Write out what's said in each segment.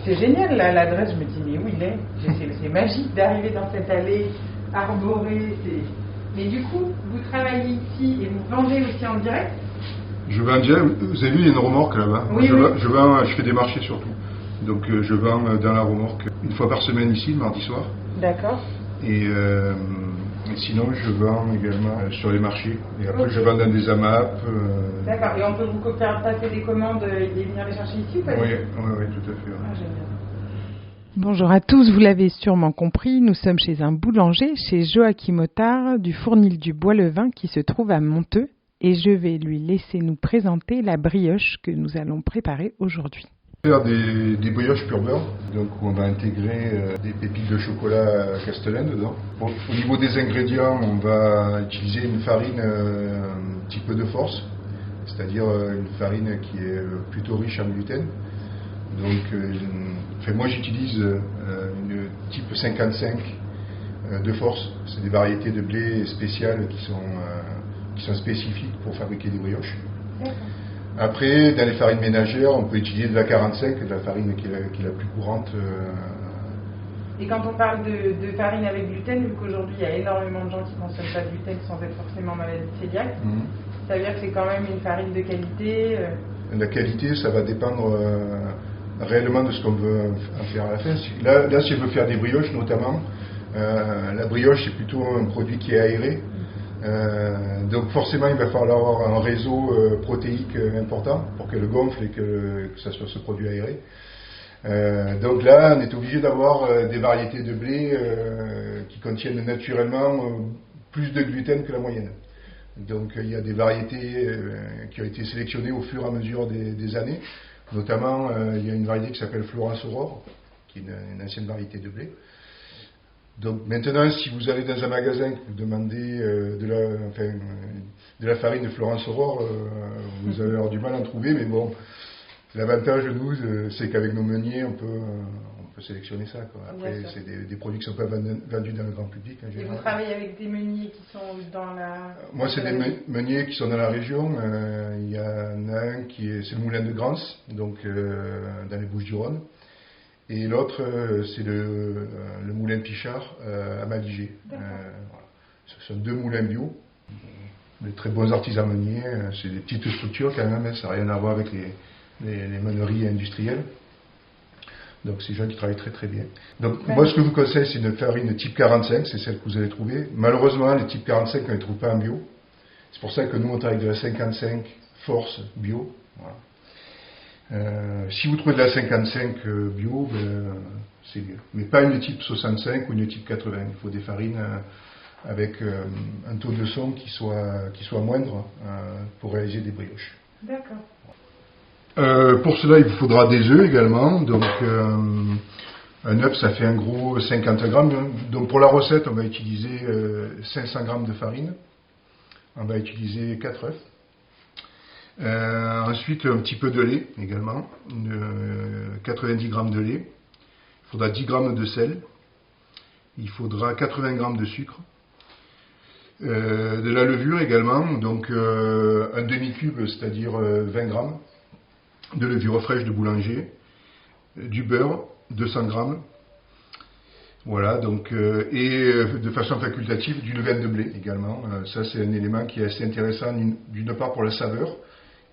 C'est génial là, l'adresse, je me dis mais où il est? C'est magique d'arriver dans cette allée arborée. Mais du coup, vous travaillez ici et vous vendez aussi en direct? Je vends en direct, vous avez vu, il y a une remorque là-bas. Oui, je fais des marchés surtout. Donc je vends dans la remorque une fois par semaine ici, le mardi soir. D'accord. Et sinon, je vends également sur les marchés. Et après, je vends dans des AMAP. D'accord. Et on peut vous faire passer des commandes et venir les chercher ici ou pas? Oui, tout à fait. Ouais. Ah, génial. Bonjour à tous, vous l'avez sûrement compris, nous sommes chez un boulanger, chez Joachim Ottard du Fournil du Bois-le-Vin qui se trouve à Monteux. Et je vais lui laisser nous présenter la brioche que nous allons préparer aujourd'hui. Faire des brioches pur beurre, donc on va intégrer des pépites de chocolat Castellane dedans. Au niveau des ingrédients, on va utiliser une farine un petit peu de force, c'est-à-dire une farine qui est plutôt riche en gluten. Donc, moi j'utilise une type 55 de force, c'est des variétés de blé spéciales qui sont spécifiques pour fabriquer des brioches. Après, dans les farines ménagères, on peut utiliser de la 45, de la farine qui est la plus courante. Et quand on parle de farine avec gluten, vu qu'aujourd'hui il y a énormément de gens qui ne consomment pas de gluten sans être forcément malade cœliaque, ça veut dire que c'est quand même une farine de qualité. La qualité, ça va dépendre réellement de ce qu'on veut en faire à la fin. Là, si on veut faire des brioches notamment, la brioche c'est plutôt un produit qui est aéré. Donc forcément il va falloir avoir un réseau protéique important pour qu'elle gonfle et que ça soit ce produit aéré. Donc là on est obligé d'avoir des variétés de blé qui contiennent naturellement plus de gluten que la moyenne. Donc il y a des variétés qui ont été sélectionnées au fur et à mesure des années. Notamment il y a une variété qui s'appelle Florence Aurore, qui est une ancienne variété de blé. Donc maintenant, si vous allez dans un magasin et que vous demandez de la farine de Florence Aurore, vous allez avoir du mal à en trouver, mais bon, l'avantage de nous, c'est qu'avec nos meuniers, on peut sélectionner ça, quoi. Après, c'est des produits qui ne sont pas vendus dans le grand public en général. Et vous travaillez avec des meuniers qui sont dans la... Moi, c'est des meuniers qui sont dans la région. Il y en a un c'est le moulin de Grance, donc dans les Bouches-du-Rhône. Et l'autre, c'est le moulin Pichard à Maligé. Voilà. Ce sont deux moulins bio, de très bons artisans meuniers. C'est des petites structures quand même, ça n'a rien à voir avec les meuneries industrielles. Donc c'est des gens qui travaillent très très bien. Donc moi ce que je vous conseille, c'est une farine type 45, c'est celle que vous allez trouver. Malheureusement, les types 45, on ne les trouve pas en bio. C'est pour ça que nous on travaille avec de la 55 force bio. Voilà. Si vous trouvez de la 55 bio, c'est mieux. Mais pas une type 65 ou une type 80. Il faut des farines avec un taux de son qui soit moindre pour réaliser des brioches. D'accord. Pour cela, il vous faudra des œufs également. Donc, un œuf, ça fait un gros 50 grammes. Donc, pour la recette, on va utiliser 500 grammes de farine. On va utiliser 4 œufs. Ensuite, un petit peu de lait également, 90 grammes de lait. Il faudra 10 grammes de sel. Il faudra 80 grammes de sucre. De la levure également, donc un demi-cube, c'est-à-dire 20 grammes. De levure fraîche de boulanger. Du beurre, 200 grammes. Voilà, donc, et de façon facultative, du levain de blé également. Ça, c'est un élément qui est assez intéressant, d'une part pour la saveur,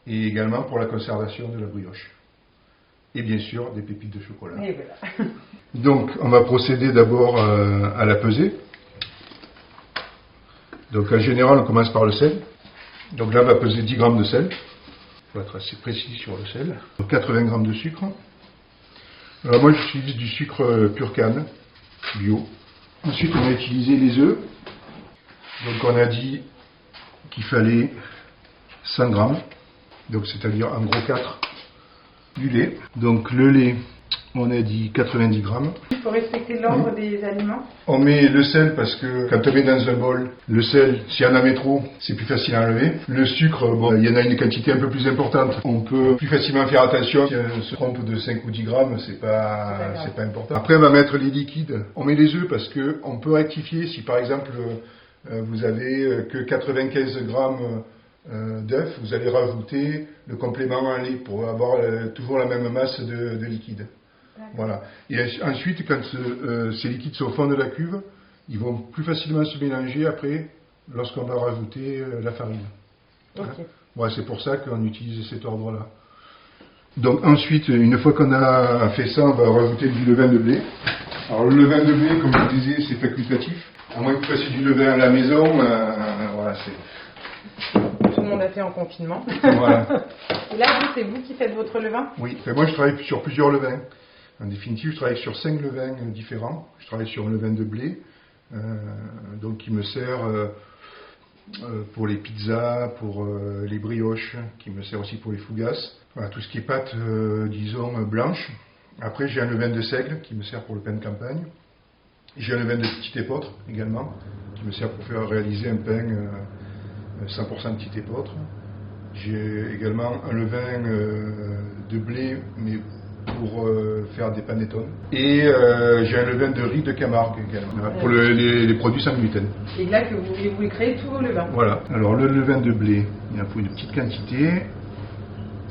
et également pour la conservation de la brioche. Et bien sûr, des pépites de chocolat. Et voilà. Donc, on va procéder d'abord à la pesée. Donc, en général, on commence par le sel. Donc là, on va peser 10 grammes de sel. Il faut être assez précis sur le sel. Donc, 80 grammes de sucre. Alors, moi, j'utilise du sucre pur canne, bio. Ensuite, on va utiliser les œufs. Donc, on a dit qu'il fallait 100 grammes. Donc c'est-à-dire en gros 4 du lait. Donc le lait, on a dit 90 grammes. Il faut respecter l'ordre des aliments. On met le sel parce que quand on met dans un bol, le sel, si on en met trop, c'est plus facile à enlever. Le sucre, bon, il y en a une quantité un peu plus importante. On peut plus facilement faire attention. Si on se trompe de 5 ou 10 grammes, c'est pas important. Après, on va mettre les liquides. On met les œufs parce que on peut rectifier si par exemple vous avez que 95 grammes d'œufs, vous allez rajouter le complément en lait pour avoir toujours la même masse de liquide. Voilà. Et ensuite, quand ces liquides sont au fond de la cuve, ils vont plus facilement se mélanger après lorsqu'on va rajouter la farine. Ok. Hein. Ouais, c'est pour ça qu'on utilise cet ordre-là. Donc ensuite, une fois qu'on a fait ça, on va rajouter du levain de blé. Alors le levain de blé, comme je vous disais, c'est facultatif. À moins que vous fassiez du levain à la maison, voilà, c'est... Tout le monde a fait en confinement. Voilà. Et là, c'est vous qui faites votre levain? Oui, enfin, moi je travaille sur plusieurs levains. En définitive, je travaille sur 5 levains différents. Je travaille sur un levain de blé, donc qui me sert pour les pizzas, pour les brioches, qui me sert aussi pour les fougasses. Voilà, tout ce qui est pâte, disons, blanche. Après, j'ai un levain de seigle qui me sert pour le pain de campagne. J'ai un levain de petit épeautre également, qui me sert pour faire réaliser un pain 100% petit épeautre. J'ai également un levain de blé, mais pour faire des panettones. Et j'ai un levain de riz de Camargue également, pour les produits sans gluten. Et là, que vous voulez créer tous vos levains. Voilà. Alors le levain de blé, il en faut une petite quantité.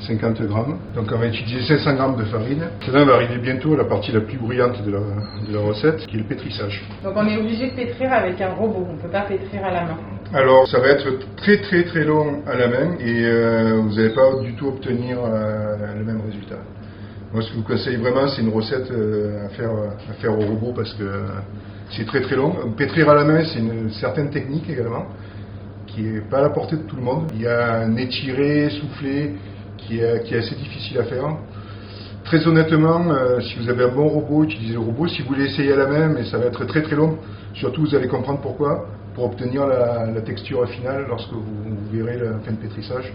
50 grammes. Donc on va utiliser 500 grammes de farine. Là on va arriver bientôt à la partie la plus bruyante de la recette, qui est le pétrissage. Donc on est obligé de pétrir avec un robot, on ne peut pas pétrir à la main. Alors ça va être très long à la main et vous n'allez pas du tout obtenir le même résultat. Moi ce que je vous conseille vraiment, c'est une recette à faire au robot parce que c'est très long. Pétrir à la main, c'est une certaine technique également qui n'est pas à la portée de tout le monde. Il y a un étiré, soufflé, qui est assez difficile à faire. Très honnêtement, si vous avez un bon robot, utilisez le robot. Si vous voulez essayer à la main, mais ça va être très long, surtout vous allez comprendre pourquoi, pour obtenir la texture finale lorsque vous verrez la fin de pétrissage.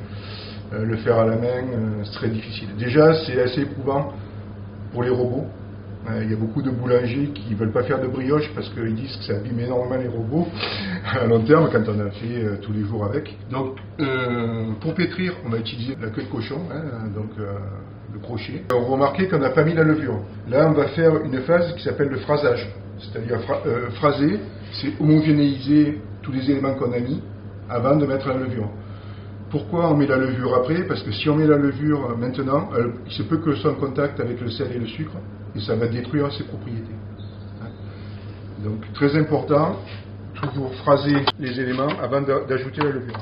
Le faire à la main, c'est très difficile. Déjà, c'est assez éprouvant pour les robots. Il y a beaucoup de boulangers qui ne veulent pas faire de brioche parce qu'ils disent que ça abîme énormément les robots à long terme quand on a fait tous les jours avec. Donc pour pétrir, on va utiliser la queue de cochon, donc le crochet. Vous remarquez qu'on n'a pas mis la levure. Là, on va faire une phase qui s'appelle le phrasage. C'est-à-dire phraser, c'est homogénéiser tous les éléments qu'on a mis avant de mettre la levure. Pourquoi on met la levure après? Parce que si on met la levure maintenant, il se peut que ce soit en contact avec le sel et le sucre, et ça va détruire ses propriétés. Donc très important, toujours phraser les éléments avant d'ajouter la levure.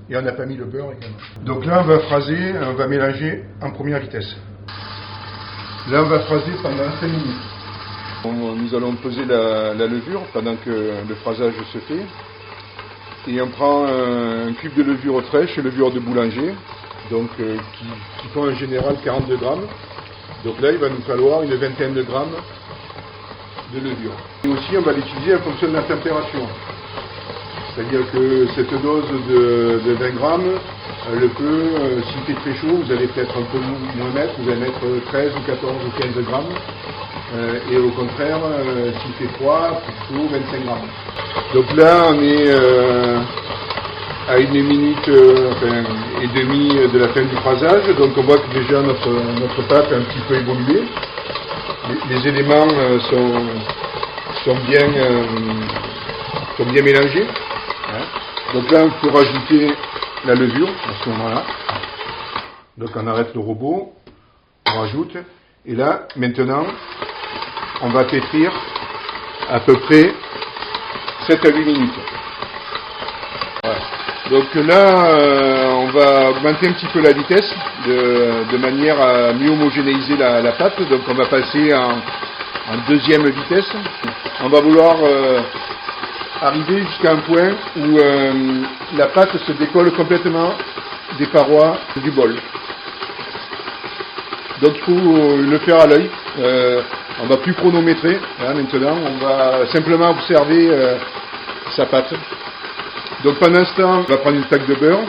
Et on n'a pas mis le beurre également. Donc là on va phraser, on va mélanger en première vitesse. Là on va phraser pendant 5 minutes. Nous allons peser la levure pendant que le phrasage se fait. Et on prend un cube de levure fraîche, levure de boulanger, donc qui font en général 42 grammes. Donc là, il va nous falloir une vingtaine de grammes de levure. Et aussi, on va l'utiliser en fonction de la température. C'est-à-dire que cette dose de 20 grammes, elle peut, s'il fait très chaud, vous allez peut-être un peu moins mettre, vous allez mettre 13 ou 14 ou 15 grammes. Et au contraire, s'il fait froid, plutôt 25 grammes. Donc là, on est à 1 minute et demie de la fin du phrasage. Donc on voit que déjà notre pâte a un petit peu évolué. Les éléments sont bien mélangés. Donc là, on peut rajouter la levure à ce moment-là. Donc on arrête le robot, on rajoute. Et là, maintenant, on va pétrir à peu près 7 à 8 minutes. Voilà. Donc là, on va augmenter un petit peu la vitesse de manière à mieux homogénéiser la pâte. Donc on va passer en deuxième vitesse. On va vouloir arriver jusqu'à un point où la pâte se décolle complètement des parois du bol. Donc il faut le faire à l'œil. On va plus chronométrer maintenant, on va simplement observer sa pâte. Donc pendant ce temps, on va prendre une plaque de beurre.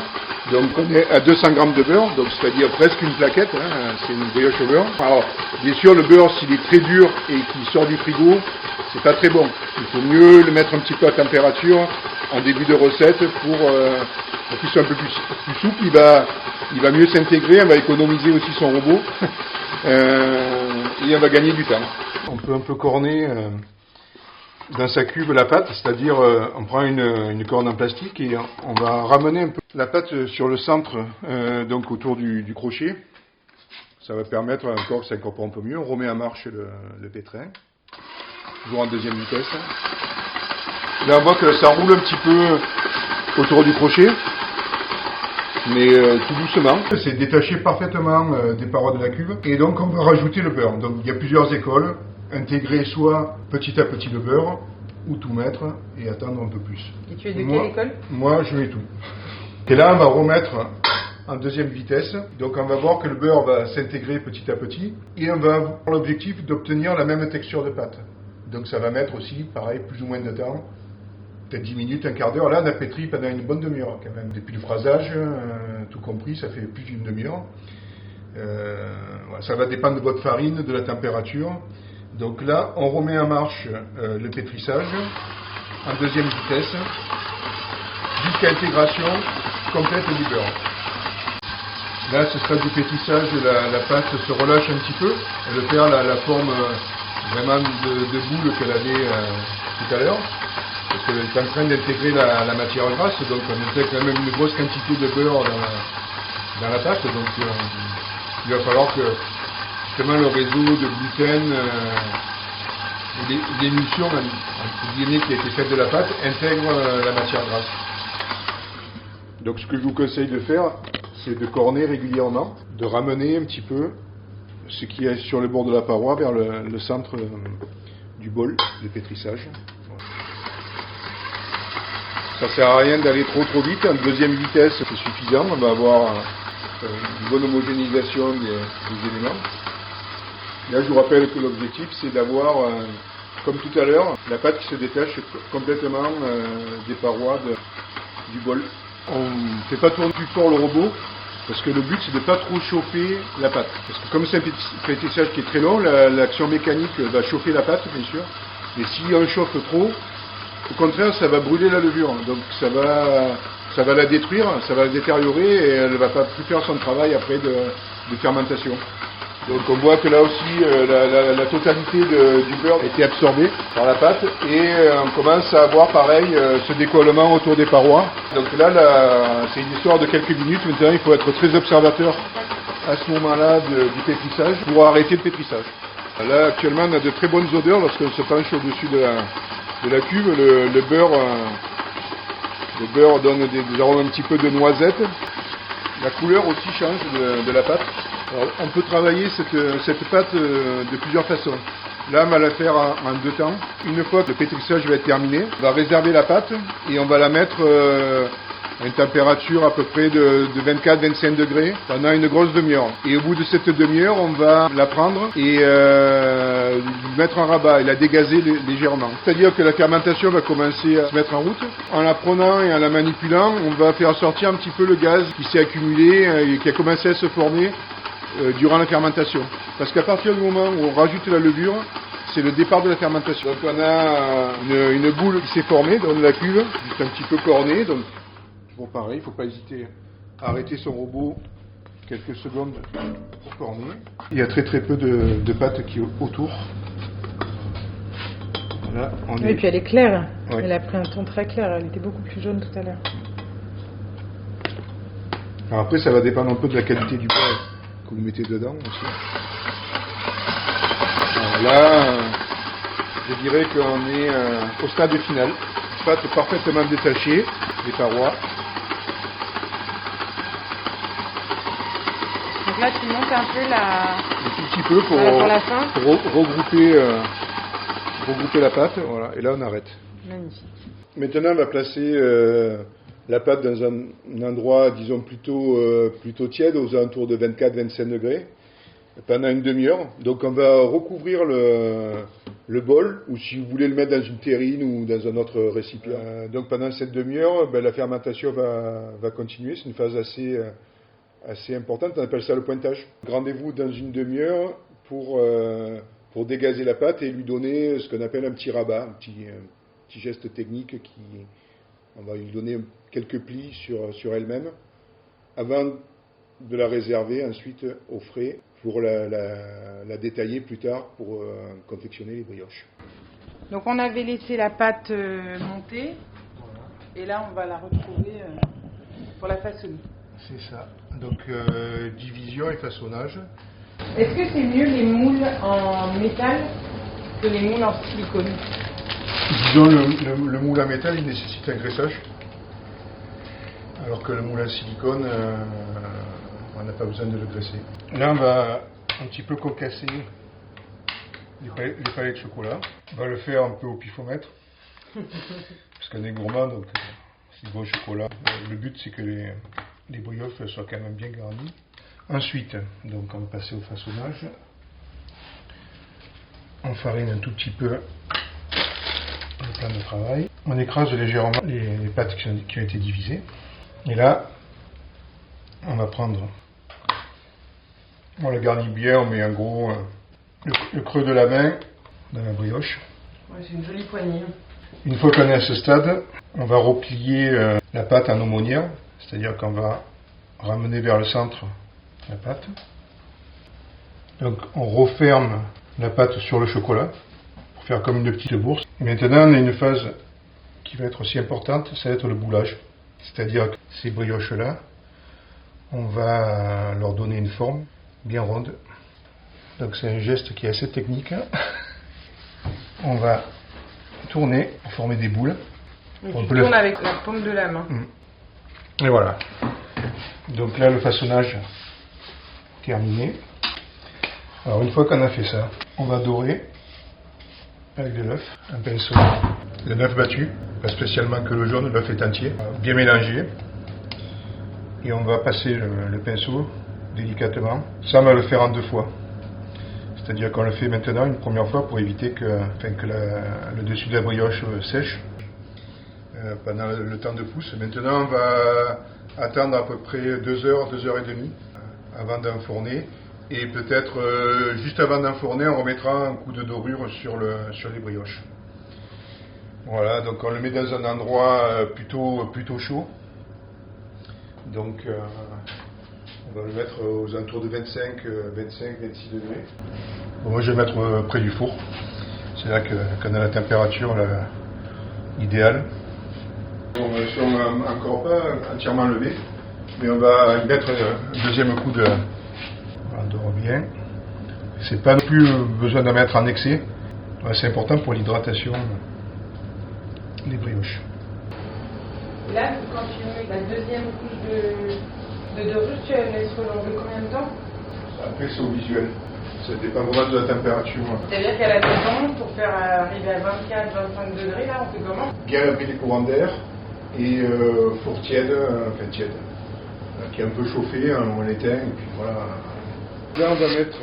Donc on est à 200 grammes de beurre, donc c'est-à-dire presque une plaquette, c'est une brioche au beurre. Alors bien sûr le beurre s'il est très dur et qu'il sort du frigo, c'est pas très bon. Il faut mieux le mettre un petit peu à température en début de recette pour qu'il soit un peu plus souple, il va mieux s'intégrer, on va économiser aussi son robot. Et on va gagner du temps. On peut un peu corner dans sa cube la pâte, c'est-à-dire on prend une corne en plastique et on va ramener un peu la pâte sur le centre, donc autour du crochet. Ça va permettre encore que ça incorpore un peu mieux. On remet en marche le pétrin, toujours en deuxième vitesse. Là on voit que ça roule un petit peu autour du crochet, mais tout doucement. C'est détaché parfaitement des parois de la cuve, et donc on va rajouter le beurre. Donc il y a plusieurs écoles, intégrer soit petit à petit le beurre, ou tout mettre et attendre un peu plus. Et tu es de quelle école? Moi je mets tout. Et là on va remettre en deuxième vitesse, donc on va voir que le beurre va s'intégrer petit à petit, et on va avoir l'objectif d'obtenir la même texture de pâte. Donc ça va mettre aussi, pareil, plus ou moins de temps, peut-être 10 minutes, un quart d'heure. Là on a pétri pendant une bonne demi-heure quand même. Depuis le phrasage, tout compris, ça fait plus d'une demi-heure. Voilà, ça va dépendre de votre farine, de la température. Donc là on remet en marche le pétrissage en deuxième vitesse, jusqu'à intégration complète du beurre. Là, ce stade du pétrissage, la pâte se relâche un petit peu. Elle perd la forme vraiment de boule qu'elle avait tout à l'heure. Parce qu'elle est en train d'intégrer la matière grasse. Donc on intègre quand même une grosse quantité de beurre dans la pâte. Donc il va falloir que justement le réseau de gluten et l'émulsion entre guillemets qui a été faite de la pâte intègre la matière grasse. Donc ce que je vous conseille de faire, c'est de corner régulièrement, de ramener un petit peu ce qui est sur le bord de la paroi vers le centre du bol de pétrissage. Ça sert à rien d'aller trop vite, en deuxième vitesse c'est suffisant, on va avoir une bonne homogénéisation des éléments. Là je vous rappelle que l'objectif c'est d'avoir, comme tout à l'heure, la pâte qui se détache complètement des parois du bol. On ne fait pas tourner plus fort le robot parce que le but c'est de ne pas trop chauffer la pâte. Parce que comme c'est un pétrissage qui est très long, l'action mécanique va chauffer la pâte bien sûr. Mais si on chauffe trop, au contraire ça va brûler la levure. Donc ça va la détruire, ça va la détériorer et elle ne va pas plus faire son travail après de fermentation. Donc on voit que là aussi la totalité du beurre a été absorbée par la pâte et on commence à avoir pareil ce décollement autour des parois. Donc là c'est une histoire de quelques minutes, maintenant il faut être très observateur à ce moment-là du pétrissage pour arrêter le pétrissage. Là actuellement on a de très bonnes odeurs lorsqu'on se penche au-dessus de la cuve, le beurre donne des arômes un petit peu de noisette. La couleur aussi change de la pâte. Alors, on peut travailler cette pâte de plusieurs façons. Là, on va la faire en deux temps. Une fois que le pétrissage va être terminé, on va réserver la pâte et on va la mettre à une température à peu près de 24-25 degrés pendant une grosse demi-heure. Et au bout de cette demi-heure, on va la prendre et mettre en rabat et la dégazer légèrement. C'est-à-dire que la fermentation va commencer à se mettre en route. En la prenant et en la manipulant, on va faire sortir un petit peu le gaz qui s'est accumulé et qui a commencé à se former durant la fermentation. Parce qu'à partir du moment où on rajoute la levure, c'est le départ de la fermentation. Donc on a une boule qui s'est formée dans la cuve, juste un petit peu cornée. Donc bon, pareil, il ne faut pas hésiter à arrêter son robot quelques secondes pour corner. Il y a très peu de pâte qui est autour. Là, Et puis elle est claire. Ouais. Elle a pris un ton très clair. Elle était beaucoup plus jaune tout à l'heure. Alors après, ça va dépendre un peu de la qualité du beurre que vous mettez dedans aussi. Alors là, je dirais qu'on est au stade final. Pâte parfaitement détachée des parois. Donc là, tu montes un peu Un tout petit peu pour la fin. regrouper la pâte. Voilà. Et là, on arrête. Magnifique. Maintenant, on va placer la pâte dans un endroit, disons, plutôt tiède, aux alentours de 24-25 degrés, pendant une demi-heure. Donc, on va recouvrir le bol, ou si vous voulez le mettre dans une terrine ou dans un autre récipient. Donc, pendant cette demi-heure, la fermentation va continuer. C'est une phase assez importante. On appelle ça le pointage. Rendez-vous dans une demi-heure pour dégazer la pâte et lui donner ce qu'on appelle un petit rabat, un petit geste technique on va lui donner quelques plis sur elle-même avant de la réserver ensuite au frais pour la détailler plus tard pour confectionner les brioches. Donc on avait laissé la pâte monter et là on va la retrouver pour la façonner. C'est ça. Donc division et façonnage. Est-ce que c'est mieux les moules en métal que les moules en silicone? Disons, le moule en métal, il nécessite un graissage, alors que le moule en silicone, on n'a pas besoin de le graisser. Là, on va un petit peu concasser les palais de chocolat. On va le faire un peu au pifomètre, parce qu'on est gourmand, donc c'est du bon chocolat. Le but, c'est que les brioches soient quand même bien garnies. Ensuite, donc, on va passer au façonnage. On farine un tout petit peu le plan de travail. On écrase légèrement les pâtes qui ont été divisées. Et là, on va prendre, on la garnit bien, on met en gros le creux de la main dans la brioche. Ouais, c'est une jolie poignée. Une fois qu'on est à ce stade, on va replier la pâte en aumônière, c'est-à-dire qu'on va ramener vers le centre la pâte. Donc on referme la pâte sur le chocolat pour faire comme une petite bourse. Et maintenant on a une phase qui va être aussi importante, ça va être le boulage. C'est-à-dire que ces brioches-là, on va leur donner une forme bien ronde. Donc c'est un geste qui est assez technique. On va tourner pour former des boules. On tourne avec la paume de la main. Et voilà. Donc là, le façonnage terminé. Alors une fois qu'on a fait ça, on va dorer avec de l'œuf, un pinceau. Le œuf battu, pas spécialement que le jaune, l'œuf est entier, bien mélangé. Et on va passer le pinceau délicatement. Ça, on va le faire en 2 fois. C'est-à-dire qu'on le fait maintenant une première fois pour éviter que le dessus de la brioche sèche pendant le temps de pousse. Maintenant, on va attendre à peu près 2 heures, 2 heures et demie avant d'enfourner. Et peut-être juste avant d'enfourner, on remettra un coup de dorure sur les brioches. Voilà, donc on le met dans un endroit plutôt chaud. Donc on va le mettre aux alentours de 25-26 degrés. Bon, moi je vais mettre près du four. C'est là qu'on a la température idéale. Bon, ils ne sont encore pas entièrement levés, mais on va y mettre un deuxième coup de... On dort bien. C'est pas non plus besoin d'en mettre en excès. C'est important pour l'hydratation des brioches. Là, quand tu mets la deuxième couche de dorure, tu la laisses relonger combien de temps? Après, c'est au visuel. Ça dépend vraiment de la température. C'est-à-dire qu'à la maison, pour faire arriver à 24-25 degrés, là, on fait comment? Bien abri des courants d'air et four tiède, qui est un peu chauffé, on l'éteint et puis voilà. Là, on va mettre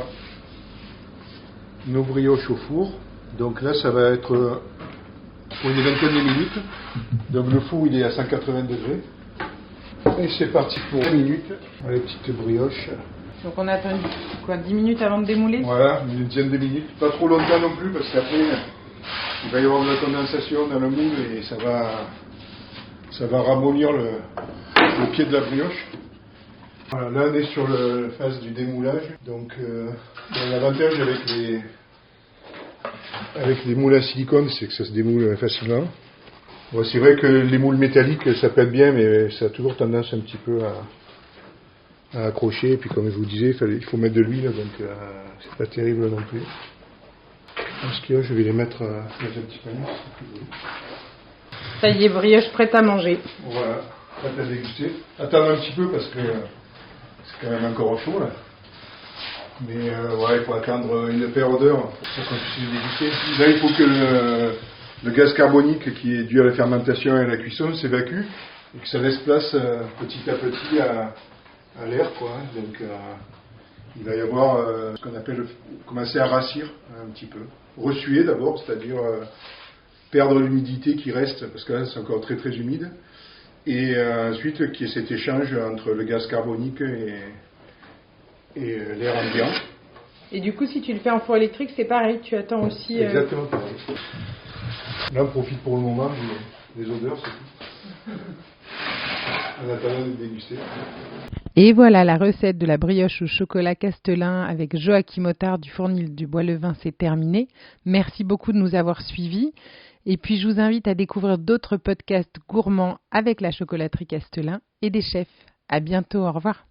nos brioches au four. Donc là, ça va être pour une vingtaine de minutes. Donc le four, il est à 180 degrés. Et c'est parti pour 20 minutes. Les petites brioches. Donc on attend 10 minutes avant de démouler? Voilà, une dizaine de minutes. Pas trop longtemps non plus, parce qu'après, il va y avoir de la condensation dans le moule et ça va ramollir le pied de la brioche. Voilà, là on est sur la phase du démoulage. Donc l'avantage avec les moules à silicone, c'est que ça se démoule facilement. Bon, c'est vrai que les moules métalliques, ça pète bien, mais ça a toujours tendance un petit peu à accrocher. Et puis comme je vous disais, il faut mettre de l'huile, donc c'est pas terrible non plus. Dans ce cas, je vais les mettre dans un petit panier. Ça y est, brioche prête à manger. Voilà, prête à déguster. Attendre un petit peu parce que c'est quand même encore chaud là. Mais il faut attendre une paire d'heures pour qu'on puisse le déguster. Là, il faut que le gaz carbonique qui est dû à la fermentation et à la cuisson s'évacue et que ça laisse place petit à petit à l'air, quoi. Donc il va y avoir ce qu'on appelle commencer à rassir un petit peu. Ressuer d'abord, c'est-à-dire perdre l'humidité qui reste, parce que là c'est encore très très humide. Et ensuite qu'il y ait cet échange entre le gaz carbonique et l'air ambiant. Et du coup, si tu le fais en four électrique, c'est pareil, tu attends aussi... Exactement pareil. Là, on profite pour le moment des odeurs, c'est tout. En attendant de déguster. Et voilà, la recette de la brioche au chocolat Castelin avec Joachim Ottard du Fournil du Bois-le-Vin, c'est terminé. Merci beaucoup de nous avoir suivis. Et puis, je vous invite à découvrir d'autres podcasts gourmands avec la chocolaterie Castelin et des chefs. À bientôt, au revoir.